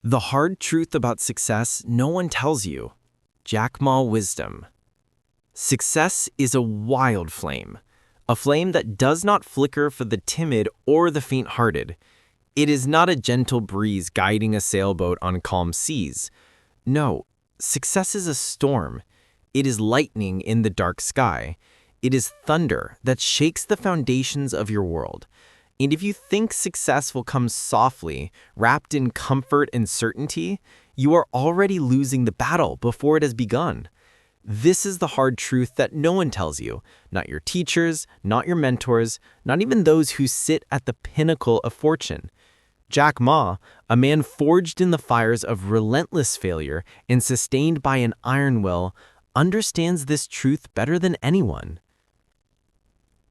The hard truth about success no one tells you. Jack Ma Wisdom. Success is a wild flame, a flame that does not flicker for the timid or the faint-hearted. It is not a gentle breeze guiding a sailboat on calm seas. No, success is a storm. It is lightning in the dark sky. It is thunder that shakes the foundations of your world. And if you think success will come softly, wrapped in comfort and certainty, you are already losing the battle before it has begun. This is the hard truth that no one tells you, not your teachers, not your mentors, not even those who sit at the pinnacle of fortune. Jack Ma, a man forged in the fires of relentless failure and sustained by an iron will, understands this truth better than anyone.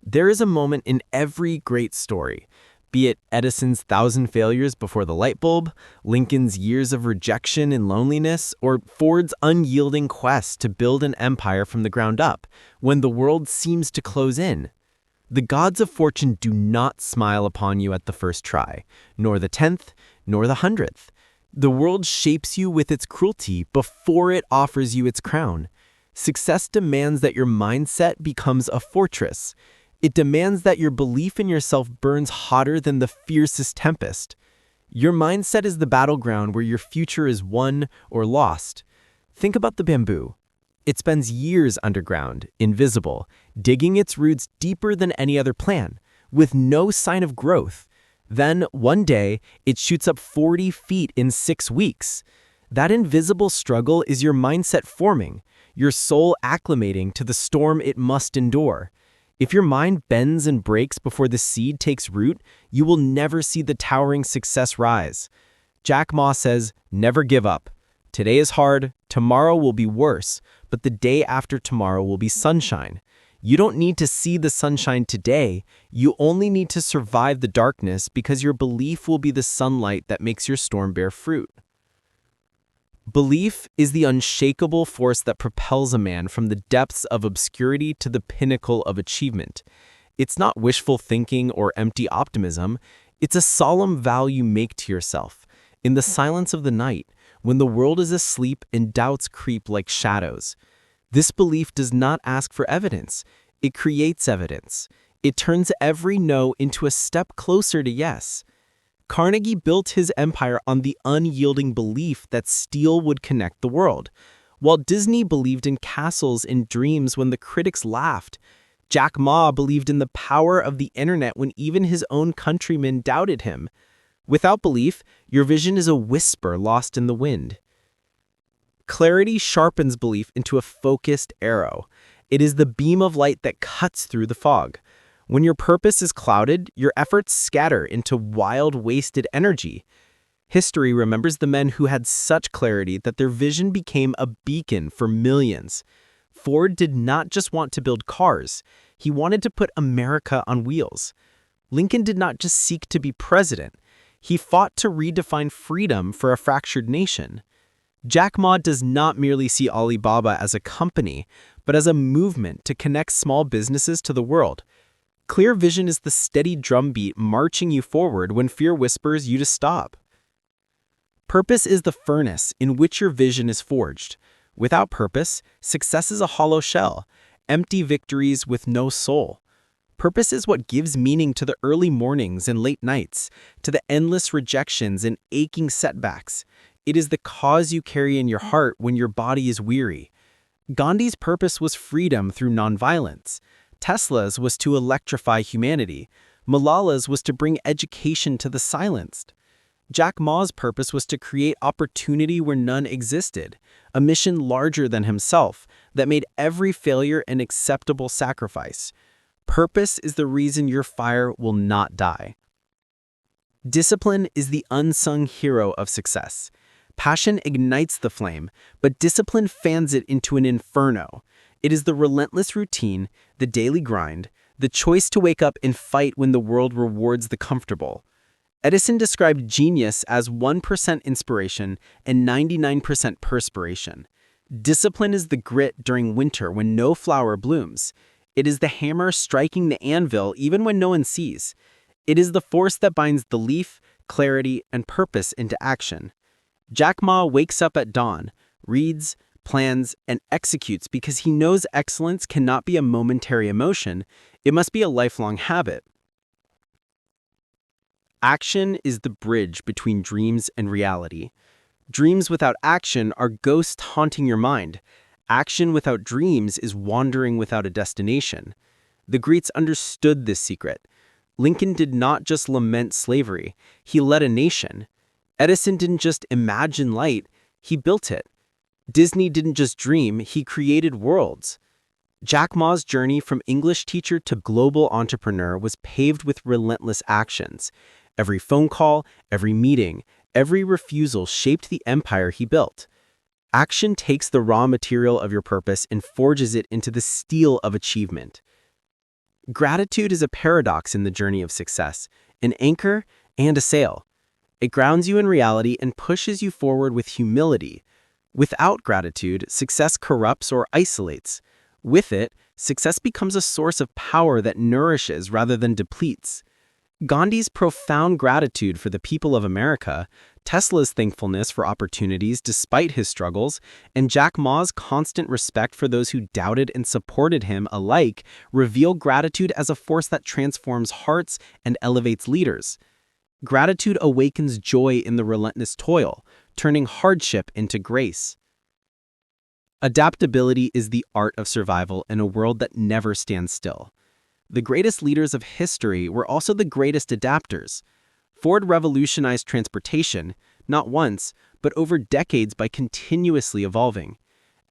There is a moment in every great story, be it Edison's 1,000 failures before the light bulb, Lincoln's years of rejection and loneliness, or Ford's unyielding quest to build an empire from the ground up, when the world seems to close in. The gods of fortune do not smile upon you at the first try, nor the 10th, nor the 100th. The world shapes you with its cruelty before it offers you its crown. Success demands that your mindset becomes a fortress. It demands that your belief in yourself burns hotter than the fiercest tempest. Your mindset is the battleground where your future is won or lost. Think about the bamboo. It spends years underground, invisible, digging its roots deeper than any other plant, with no sign of growth. Then, one day, it shoots up 40 feet in 6 weeks. That invisible struggle is your mindset forming, your soul acclimating to the storm it must endure. If your mind bends and breaks before the seed takes root, you will never see the towering success rise. Jack Ma says, never give up. Today is hard, tomorrow will be worse, but the day after tomorrow will be sunshine. You don't need to see the sunshine today, you only need to survive the darkness because your belief will be the sunlight that makes your storm bear fruit. Belief is the unshakable force that propels a man from the depths of obscurity to the pinnacle of achievement. It's not wishful thinking or empty optimism. It's a solemn vow you make to yourself. In the silence of the night, when the world is asleep and doubts creep like shadows. This belief does not ask for evidence. It creates evidence. It turns every no into a step closer to yes. Carnegie built his empire on the unyielding belief that steel would connect the world. Walt Disney believed in castles and dreams when the critics laughed. Jack Ma believed in the power of the internet when even his own countrymen doubted him. Without belief, your vision is a whisper lost in the wind. Clarity sharpens belief into a focused arrow. It is the beam of light that cuts through the fog. When your purpose is clouded, your efforts scatter into wild, wasted energy. History remembers the men who had such clarity that their vision became a beacon for millions. Ford did not just want to build cars. He wanted to put America on wheels. Lincoln did not just seek to be president. He fought to redefine freedom for a fractured nation. Jack Ma does not merely see Alibaba as a company, but as a movement to connect small businesses to the world. Clear vision is the steady drumbeat marching you forward when fear whispers you to stop. Purpose is the furnace in which your vision is forged. Without purpose, success is a hollow shell, empty victories with no soul. Purpose is what gives meaning to the early mornings and late nights, to the endless rejections and aching setbacks. It is the cause you carry in your heart when your body is weary. Gandhi's purpose was freedom through nonviolence. Tesla's was to electrify humanity. Malala's was to bring education to the silenced. Jack Ma's purpose was to create opportunity where none existed, a mission larger than himself that made every failure an acceptable sacrifice. Purpose is the reason your fire will not die. Discipline is the unsung hero of success. Passion ignites the flame, but discipline fans it into an inferno. It is the relentless routine, the daily grind, the choice to wake up and fight when the world rewards the comfortable. Edison described genius as 1% inspiration and 99% perspiration. Discipline is the grit during winter when no flower blooms. It is the hammer striking the anvil even when no one sees. It is the force that binds the leaf, clarity, and purpose into action. Jack Ma wakes up at dawn, reads, plans, and executes because he knows excellence cannot be a momentary emotion, it must be a lifelong habit. Action is the bridge between dreams and reality. Dreams without action are ghosts haunting your mind. Action without dreams is wandering without a destination. The Greeks understood this secret. Lincoln did not just lament slavery, he led a nation. Edison didn't just imagine light, he built it. Disney didn't just dream, he created worlds. Jack Ma's journey from English teacher to global entrepreneur was paved with relentless actions. Every phone call, every meeting, every refusal shaped the empire he built. Action takes the raw material of your purpose and forges it into the steel of achievement. Gratitude is a paradox in the journey of success, an anchor and a sail. It grounds you in reality and pushes you forward with humility. Without gratitude, success corrupts or isolates. With it, success becomes a source of power that nourishes rather than depletes. Gandhi's profound gratitude for the people of America, Tesla's thankfulness for opportunities despite his struggles, and Jack Ma's constant respect for those who doubted and supported him alike reveal gratitude as a force that transforms hearts and elevates leaders. Gratitude awakens joy in the relentless toil, turning hardship into grace. Adaptability is the art of survival in a world that never stands still. The greatest leaders of history were also the greatest adapters. Ford revolutionized transportation, not once, but over decades by continuously evolving.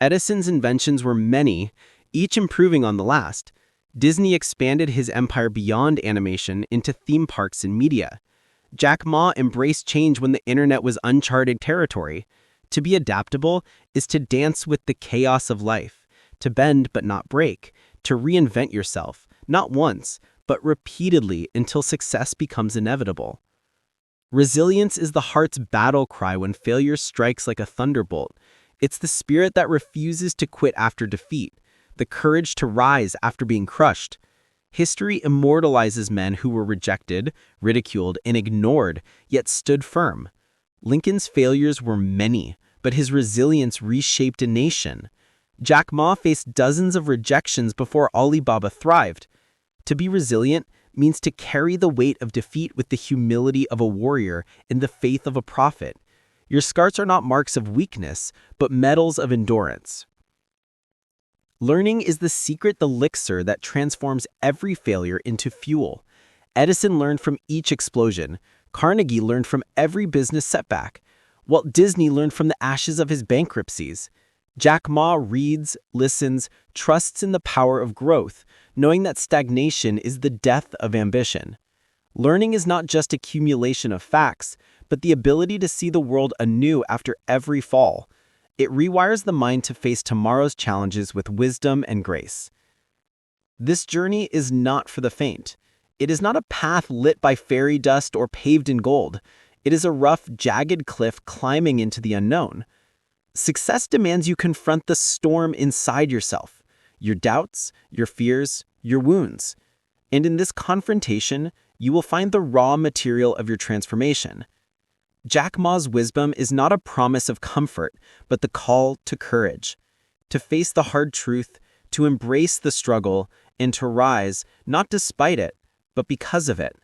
Edison's inventions were many, each improving on the last. Disney expanded his empire beyond animation into theme parks and media. Jack Ma embraced change when the internet was uncharted territory. To be adaptable is to dance with the chaos of life, to bend but not break, to reinvent yourself, not once, but repeatedly until success becomes inevitable. Resilience is the heart's battle cry when failure strikes like a thunderbolt. It's the spirit that refuses to quit after defeat, the courage to rise after being crushed. History immortalizes men who were rejected, ridiculed, and ignored, yet stood firm. Lincoln's failures were many, but his resilience reshaped a nation. Jack Ma faced dozens of rejections before Alibaba thrived. To be resilient means to carry the weight of defeat with the humility of a warrior and the faith of a prophet. Your scars are not marks of weakness, but medals of endurance. Learning is the secret elixir that transforms every failure into fuel. Edison learned from each explosion. Carnegie learned from every business setback. Walt Disney learned from the ashes of his bankruptcies. Jack Ma reads, listens, trusts in the power of growth, knowing that stagnation is the death of ambition. Learning is not just accumulation of facts, but the ability to see the world anew after every fall. It rewires the mind to face tomorrow's challenges with wisdom and grace. This journey is not for the faint. It is not a path lit by fairy dust or paved in gold. It is a rough, jagged cliff climbing into the unknown. Success demands you confront the storm inside yourself, your doubts, your fears, your wounds. And in this confrontation, you will find the raw material of your transformation. Jack Ma's wisdom is not a promise of comfort, but the call to courage, to face the hard truth, to embrace the struggle, and to rise, not despite it, but because of it.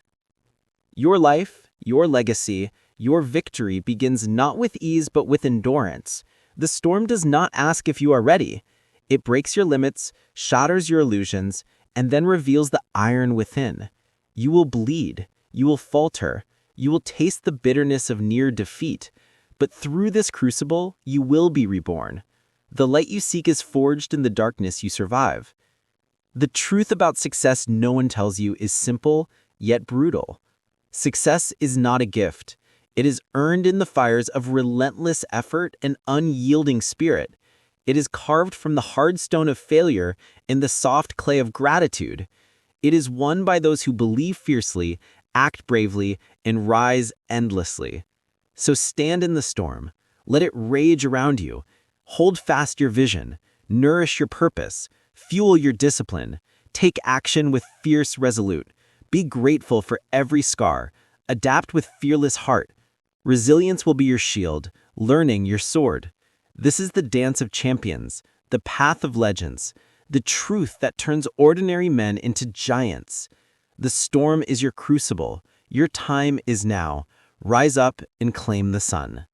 Your life, your legacy, your victory begins not with ease but with endurance. The storm does not ask if you are ready. It breaks your limits, shatters your illusions, and then reveals the iron within. You will bleed, you will falter, you will taste the bitterness of near defeat, but through this crucible, you will be reborn. The light you seek is forged in the darkness you survive. The truth about success no one tells you is simple, yet brutal. Success is not a gift. It is earned in the fires of relentless effort and unyielding spirit. It is carved from the hard stone of failure and the soft clay of gratitude. It is won by those who believe fiercely, act bravely, and rise endlessly. So stand in the storm. Let it rage around you. Hold fast your vision. Nourish your purpose. Fuel your discipline. Take action with fierce resolute. Be grateful for every scar. Adapt with fearless heart. Resilience will be your shield. learning your sword. This is the dance of champions, the path of legends, the truth that turns ordinary men into giants. The storm is your crucible. Your time is now. Rise up and claim the sun.